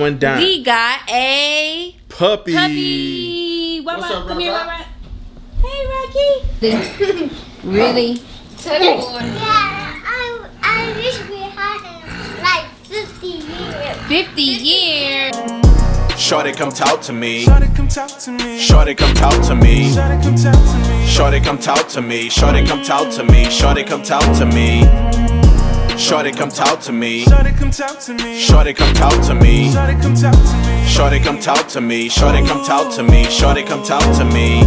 Went down. We got a puppy. What's up, come here, Rock? Hey, Rocky. Really? Yeah, I wish we had him like 50 years. 50 years. Shorty come talk to me. Shorty come talk to me. Shorty come talk to me. Shorty come talk to me. Shorty come talk to me. Shorty come talk to me. Shorty come talk to me. Shorty come talk to me. Shorty come talk to me. Shorty come talk to me. Shorty come talk to me. Shorty come talk to me. Shorty come talk to me.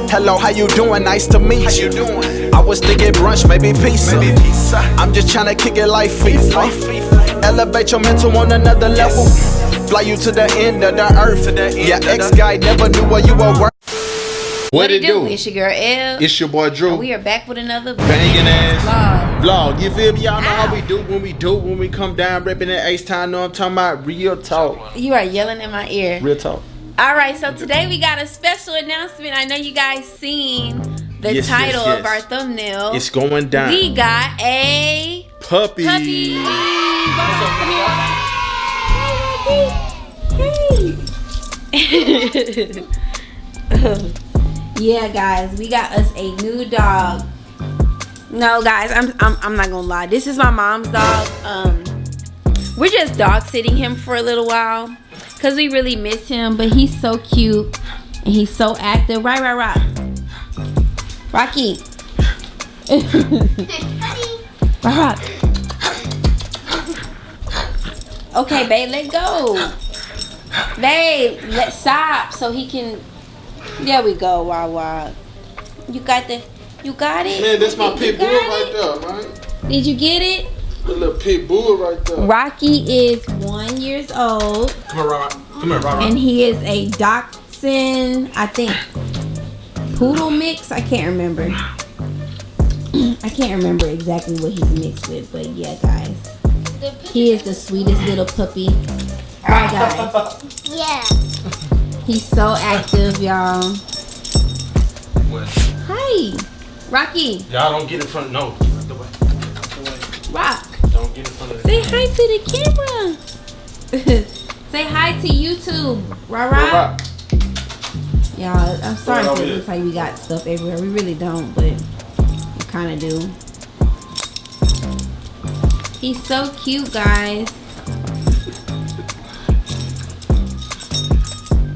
Hello, how you doing? Nice to meet you. How you doing? I was thinking brunch, maybe pizza. I'm just tryna kick it like FIFA. Elevate your mental on another level. Fly you to the end of the earth. Your ex-guy never knew where you were working. What it do? It's your girl Elle. It's your boy Drew. And we are back with another Banging ass vlog. vlog. You feel me? Y'all know how we do when we come down ripping that H-Time. Know what I'm talking about? Real talk. You are yelling in my ear. Real talk. Alright, so today we got a special announcement. I know you guys seen the title of our thumbnail. It's going down. We got a puppy. puppy. Hey. Yeah, guys, we got us a new dog. No, guys, I'm not gonna lie. This is my mom's dog. We're just dog sitting him for a little while because we really miss him, but he's so cute and he's so active. Right, Rocky. Rock. Okay, babe, let go. Babe, let's stop so he can. There we go, Wawa. You got it? Man, that's my pit bull right there, man. Did you get it? The little pit bull right there. Rocky is 1 year old. Come here, Rock. And he is a dachshund, I think, poodle mix. I can't remember. I can't remember exactly what he's mixed with, but yeah, guys. He is the sweetest little puppy. Right, guys? Yeah. He's so active, y'all. What? Hi, Rocky. Y'all don't get in front. No. Rock. Don't get in front of the Say hi to the camera. Say hi to YouTube. Rah. Y'all, I'm sorry if it looks like we got stuff everywhere. We really don't, but we kind of do. He's so cute, guys.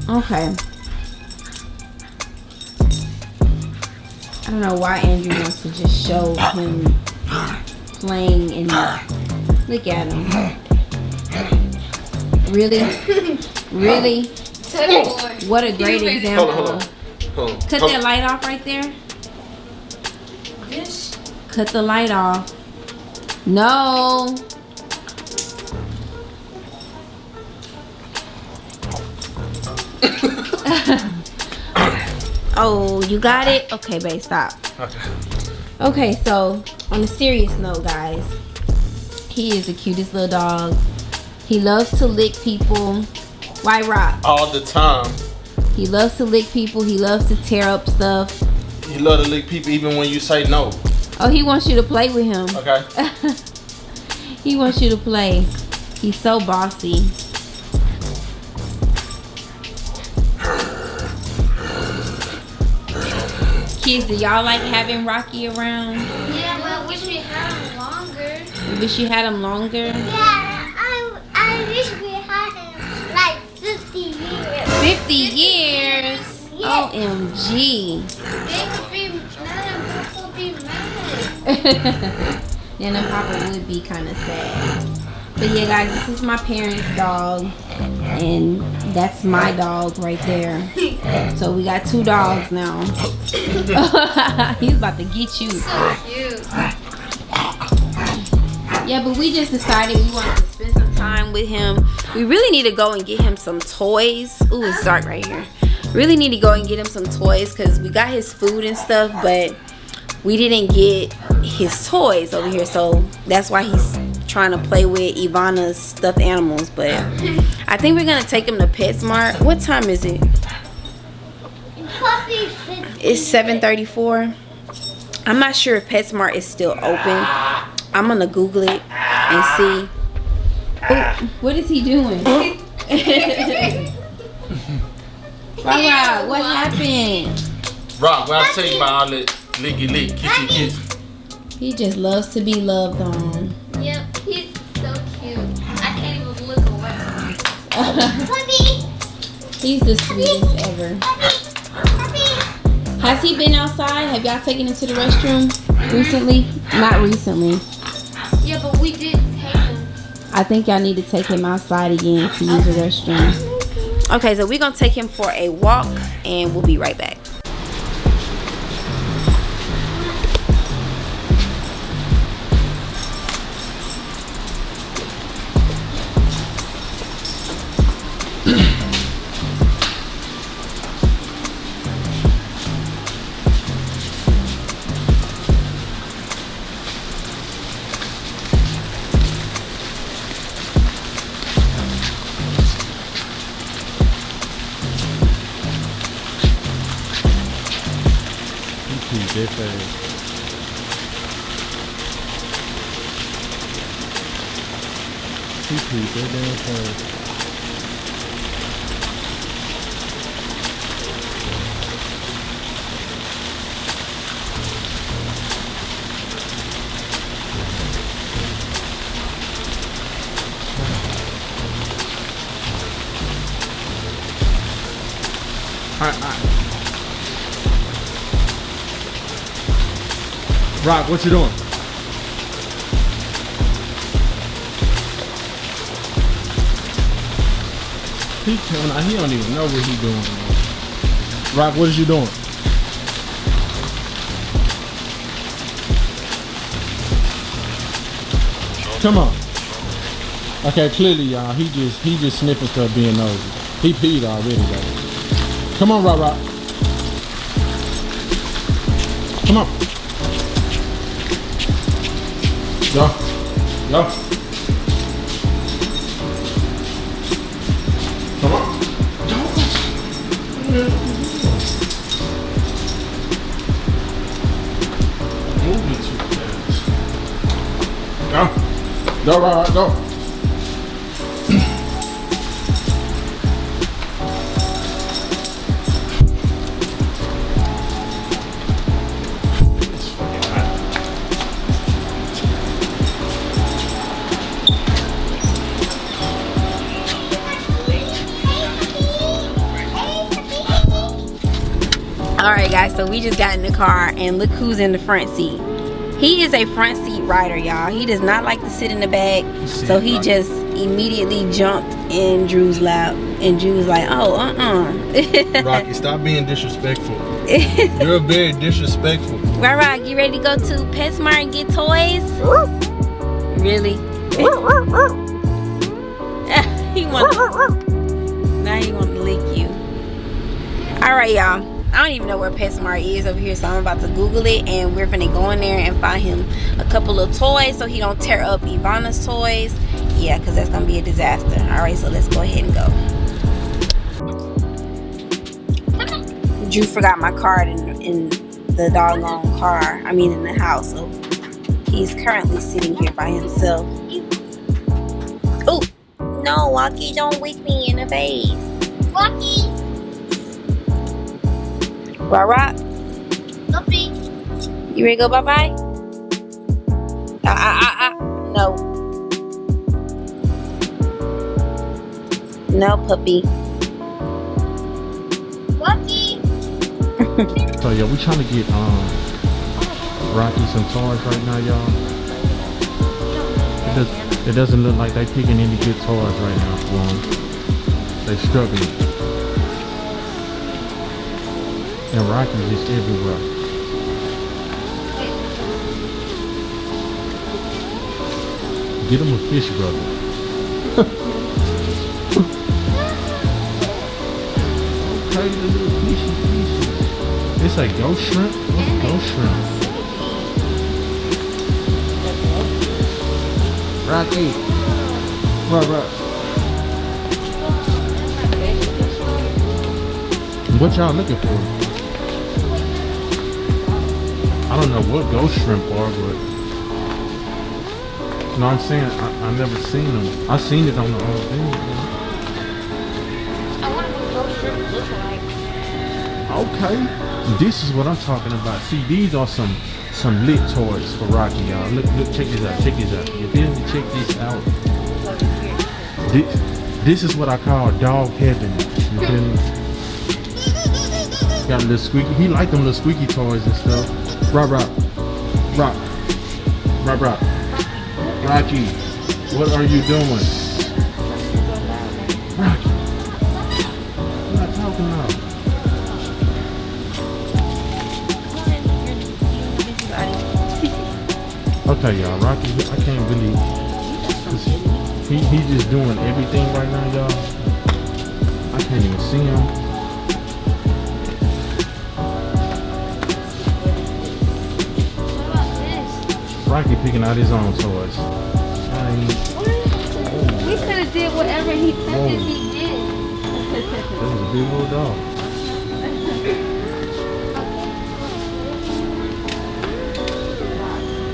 Okay. I don't know why Andrew wants to just show him playing and look at him. Really? What a great example. Hold on. Cut that light off right there. Cut the light off. No. Oh, you got it? Okay, babe, stop. Okay, so on a serious note, guys, he is the cutest little dog. He loves to lick people. Why, Rock? All the time. He loves to lick people. He loves to tear up stuff. He love to lick people even when you say no. Oh, he wants you to play with him. Okay. He wants you to play. He's so bossy. Kids, do y'all like having Rocky around? Yeah, but I wish we had him longer. You wish you had him longer? Yeah, I wish we had him like 50 years. 50 years? Yeah. OMG. Then the papa would be kind of sad. But yeah, guys, this is my parents' dog. And that's my dog right there. So we got 2 dogs now. He's about to get you. So cute. Yeah, but we just decided we wanted to spend some time with him. We really need to go and get him some toys. Ooh, it's dark right here. Really need to go and get him some toys because we got his food and stuff, but we didn't get his toys over here. So that's why he's trying to play with Ivana's stuffed animals. But I think we're going to take him to PetSmart. What time is it? It's 7:34. I'm not sure if PetSmart is still open. I'm gonna Google it and see. What is he doing? Rock, what happened? Rock, what I tell you about all that licky lick, kissy kiss? He just loves to be loved on. Yep, he's so cute. I can't even look away. Puppy. He's the sweetest ever. Puppy. Has he been outside? Have y'all taken him to the restroom recently? Not recently. Yeah, but we did take him. I think y'all need to take him outside again to use the restroom. Okay, so we're gonna take him for a walk and we'll be right back. Rock, what you doing? He don't even know what he doing. Rock, what is you doing? Come on. Okay, clearly, y'all, he just sniffing stuff being nosy. He peed already, though. Come on, Rock. Come on. Go. Come on. Moving too fast. Go, Rock, go. Alright guys, so we just got in the car and look who's in the front seat. He is a front seat rider, y'all. He does not like to sit in the back. So he just immediately jumped in Drew's lap. And Drew was like, oh, Rocky, stop being disrespectful. You're very disrespectful. Rock, you ready to go to PetSmart and get toys? Really? Now he want to lick you. Alright, y'all. I don't even know where PetSmart is over here, so I'm about to Google it, and we're gonna go in there and find him a couple of toys so he don't tear up Ivana's toys. Yeah, because that's gonna be a disaster. All right, so let's go ahead and go. Drew forgot my card in the doggone car. I mean, in the house. So he's currently sitting here by himself. Oh no, Walkie! Don't wake me in the face. Walkie. Rock. Puppy. You ready to go bye-bye? No. No, puppy. Walkie. So yeah, we trying to get Rocky some toys right now, y'all. It doesn't look like they picking any good toys right now for him. They struggling. And Rocky's just everywhere. Get him a fish, brother. Okay, the little fishy. It's a ghost shrimp? What's a ghost shrimp? Rocky. Rock. What y'all looking for? I don't know what ghost shrimp are, but No, I'm saying I never seen them. I seen it on the old thing. I wonder what those shrimp look like. Okay. This is what I'm talking about. See, these are some lit toys for Rocky, y'all. Look, check this out. Check this out. You feel me? Check this out. This is what I call dog heaven. You feel me? Got a little squeaky. He like them little squeaky toys and stuff. Rock. Rocky, what are you doing? Rocky, I'm not talking loud. Okay, y'all, Rocky, I can't really. He's just doing everything right now, y'all. I can't even see him. Rocky picking out his own toys. He could have did whatever he touches, he did. That was a big old dog.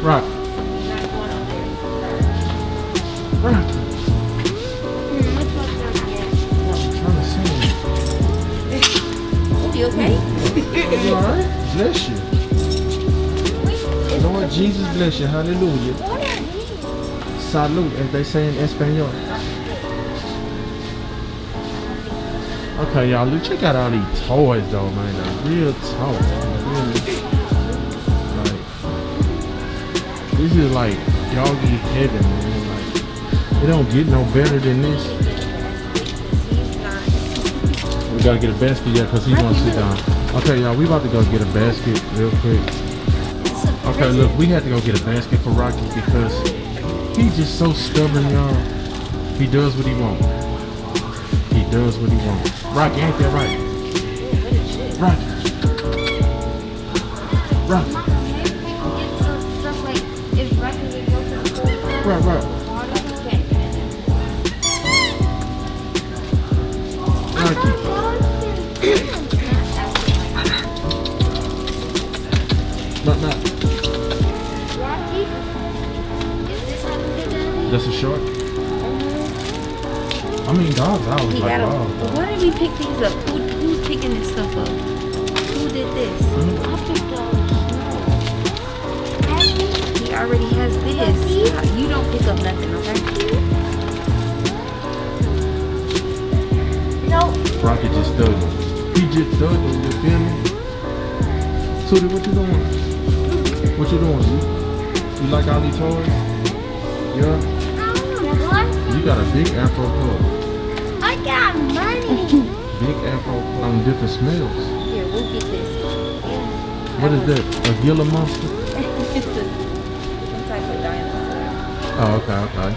Rocky. Rocky. I'm trying to see him. You okay? You alright? Bless you. Lord Jesus bless you. Hallelujah. Salud, as they say in Espanol. Okay, y'all, look, check out all these toys, though, man. Like, real talk. Really. Like, this is like doggy heaven, man. Like, it don't get no better than this. We gotta get a basket, yeah, because he's gonna sit down. Okay, y'all, we about to go get a basket real quick. Okay, look, we had to go get a basket for Rocky because he's just so stubborn, y'all. He does what he wants. He does what he wants. Rocky, ain't that right? Rocky. Rocky. Right. Rocky. Not. That's a short. I mean, dogs always like dogs. Why did we pick these up? Who's picking this stuff up? Who did this? I picked those. He already has this. You don't pick up nothing, okay? Nope. Rocky just thugging. He just thugging, you feel me? Tootie, what you doing? What you doing? You like all these toys? Yeah? You got a big afro puff. I got money. Big afro puff on different smells. Here, we'll get this. What is that? A Gila monster? It's some type of dinosaur. Oh, okay.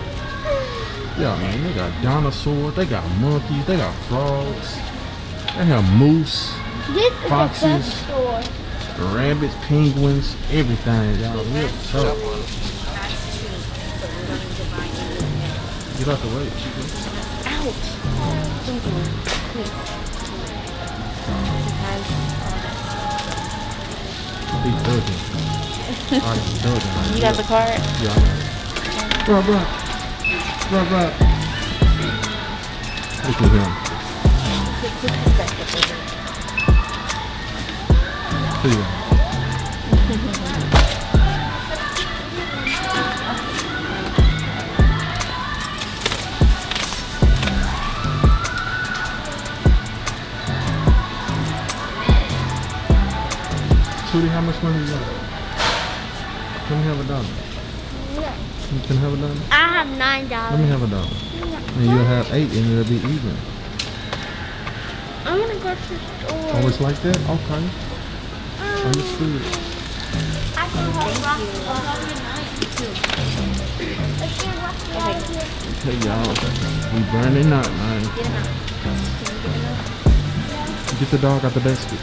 Yeah, man, they got dinosaurs, they got monkeys, they got frogs, they have moose, foxes, rabbits, penguins, everything, y'all. Real tough. Get out the way. Ouch. He's thugging. Alright, he's thugging. You got the card? Yeah, I got it. Right. Look at him. See ya. Tootie, how much money you got? Let me have $1. You can have $1? I have $9. Let me have $1. And you'll have 8 and it'll be even. I'm gonna go to the store. Oh, it's like that? Okay. Understood. I can hold Okay, y'all. We burning up, man. Get the dog out the basket.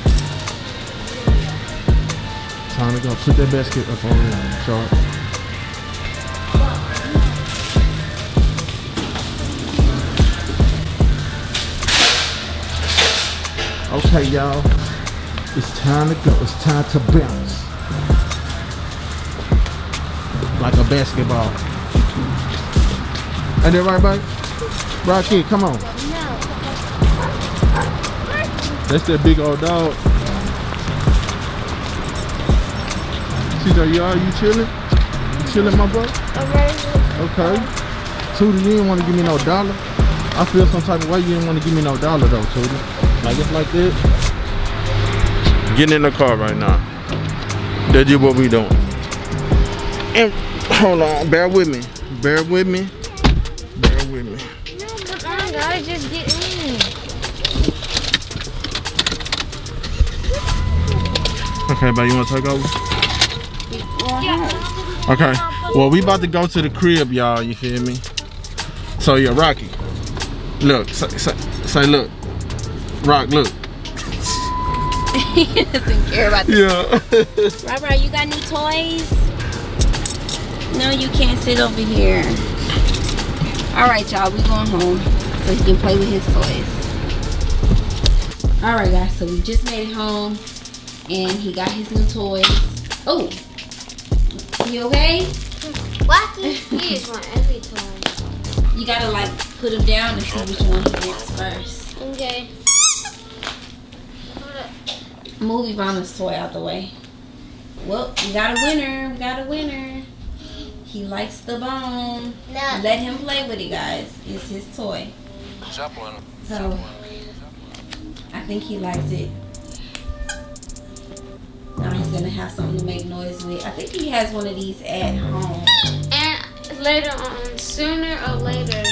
Time to go. Put that basket up on the chart. Okay, y'all. It's time to go. It's time to bounce. Like a basketball. Ain't that right, babe? Rocky, come on. No. That's that big old dog. TJ, you chilling? You chilling, my boy? Okay. Tootie, you didn't want to give me no dollar. I feel some type of way you didn't want to give me no dollar though, Tootie. Like it's like this. Getting in the car right now. That's just what we doing. And hold on, bear with me. Bear with me. Bear with me. No, but I gotta just get in. Okay, babe, you want to take over? Yeah. Okay. Well, we about to go to the crib, y'all. You feel me? So yeah, Rocky. Look, say look. Rock, look. He doesn't care about this. Yeah. Robert, you got new toys? No, you can't sit over here. Alright, y'all, we going home so he can play with his toys. Alright, guys, so we just made it home and he got his new toys. Oh, you okay? Wacky, he just want every toy. You gotta like put him down and see which one he wants first. Okay. Move Ivana's toy out the way. Well, we got a winner. We got a winner. He likes the bone. No. Let him play with it, guys. It's his toy. So, I think he likes it. Now he's gonna have something to make noise with. I think he has one of these at home. And later on, sooner or later,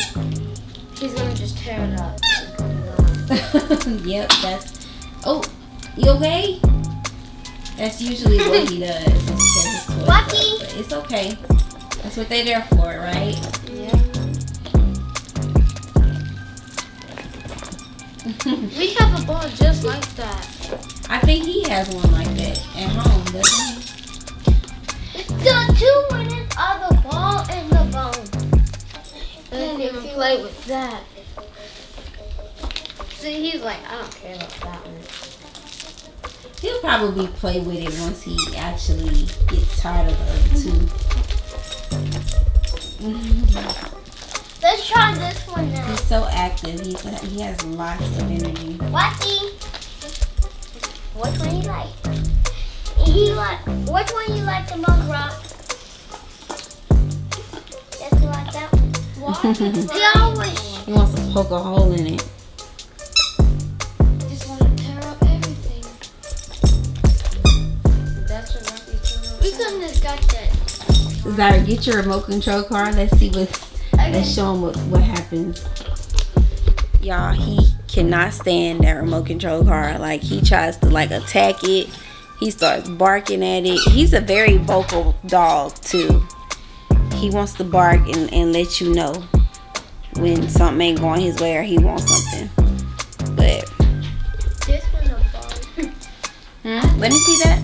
he's gonna just tear it up. Yep, that's. Oh, you okay? That's usually what he does. Is tear his toys up, Lucky. but it's okay. That's what they're there for, right? Yeah. We have a ball just like that. I think he has one like that at home, doesn't he? The two winners are the ball and the bone. And if you play with that. See, he's like, I don't care about that one. He'll probably play with it once he actually gets tired of the other two. Let's try this one now. He's so active. He has lots of energy. Wacky. Which one you like? Which one you like the most, Rock? Just like that one. He always He wants to poke a hole in it. just want to tear up everything. That's what Rocky's doing. We couldn't have got that. Zara, get your remote control car. Let's see what. Let's show him what happens. Y'all, he cannot stand that remote control car. Like, he tries to like attack it. He starts barking at it. He's a very vocal dog too. He wants to bark and let you know when something ain't going his way or he wants something. But This one a ball. let me see that.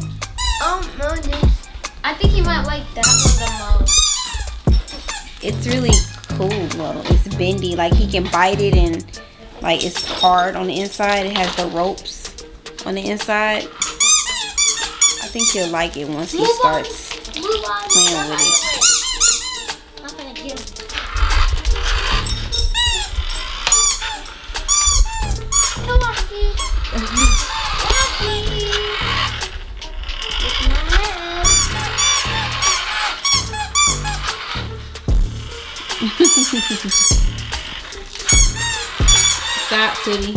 No, this. I think he might like that one the most. It's really cool though. It's bendy. Like, he can bite it and like it's hard on the inside. It has the ropes on the inside. I think he'll like it once he starts playing with it. I'm gonna get him. Come on, Steve. Wacky. With my head. Stop, Titty.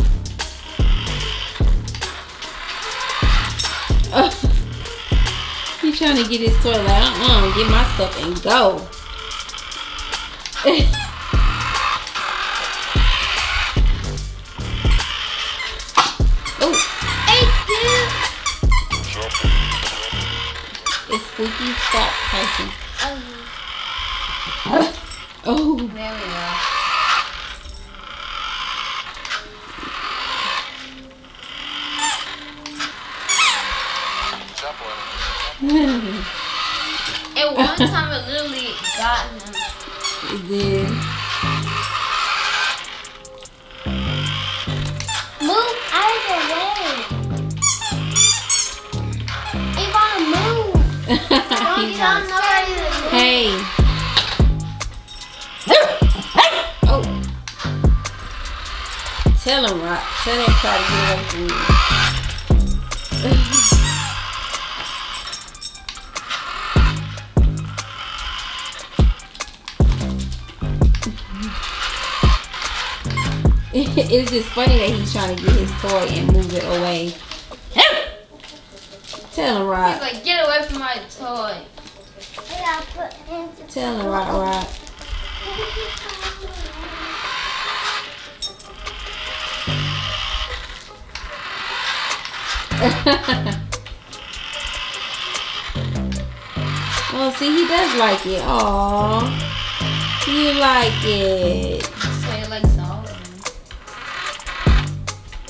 He's trying to get his toy like, get my stuff and go. Oh, Hey, dude. it's squeaky. Stop, Tyson. Oh. There we go. At one time, it literally got him. It did. Move out of the way. Ivana, move. Don't He tell wants- nobody to move. Hey. Tell him, Rock. Tell that car to get away from you. It's just funny that he's trying to get his toy and move it away. Tell him, Rock. He's like, get away from my toy. Tell him, Rock. Oh, see, he does like it. Aww. You like it. So he likes all of them.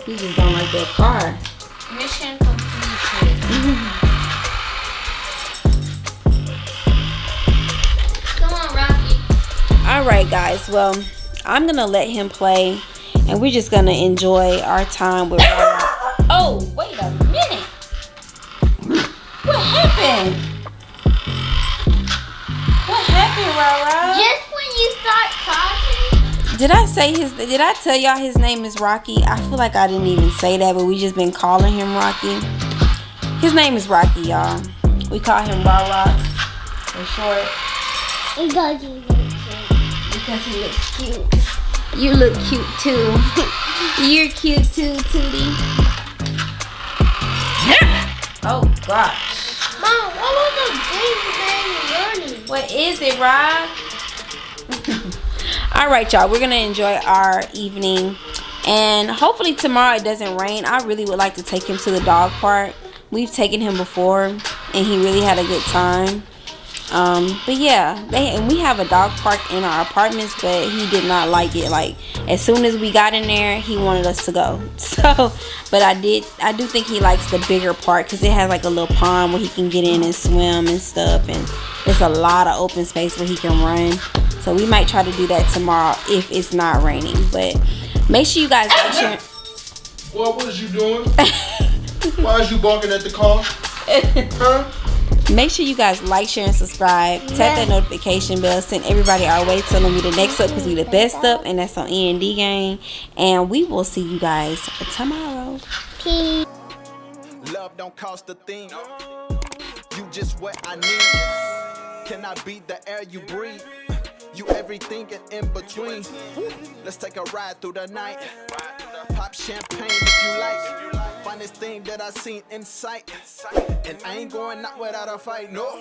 He just don't like that car. Mission completed. Come on, Rocky. Alright, guys. Well, I'm going to let him play. And we're just going to enjoy our time with Rara. Oh, wait a minute. What happened? What happened, Rara? Just when you start talking. Did I tell y'all his name is Rocky? I feel like I didn't even say that, but we just been calling him Rocky. His name is Rocky, y'all. We call him Rara for short. Because he looks cute. You look cute too. You're cute too, Tootie. Oh gosh. Mom, what was the big thing running? What is it, Rob? Alright, y'all. We're gonna enjoy our evening. And hopefully tomorrow it doesn't rain. I really would like to take him to the dog park. We've taken him before and he really had a good time. But yeah, and we have a dog park in our apartments, but he did not like it. Like, as soon as we got in there, he wanted us to go. So, but I do think he likes the bigger park because it has like a little pond where he can get in and swim and stuff, and there's a lot of open space where he can run. So we might try to do that tomorrow if it's not raining. But make sure you guys like, share. Well, what is you doing? Why is you barking at the car? Huh? Make sure you guys like, share, and subscribe. Tap that notification bell. Send everybody our way. Tell them we the next up because we the best up. And that's on E&D Gang. And we will see you guys tomorrow. Peace. Love don't cost a thing. You just what I need. Can I be the air you breathe? You everything and in between. Let's take a ride through the night. Pop champagne if you like. Finest thing that I seen in sight. And I ain't going out without a fight, no.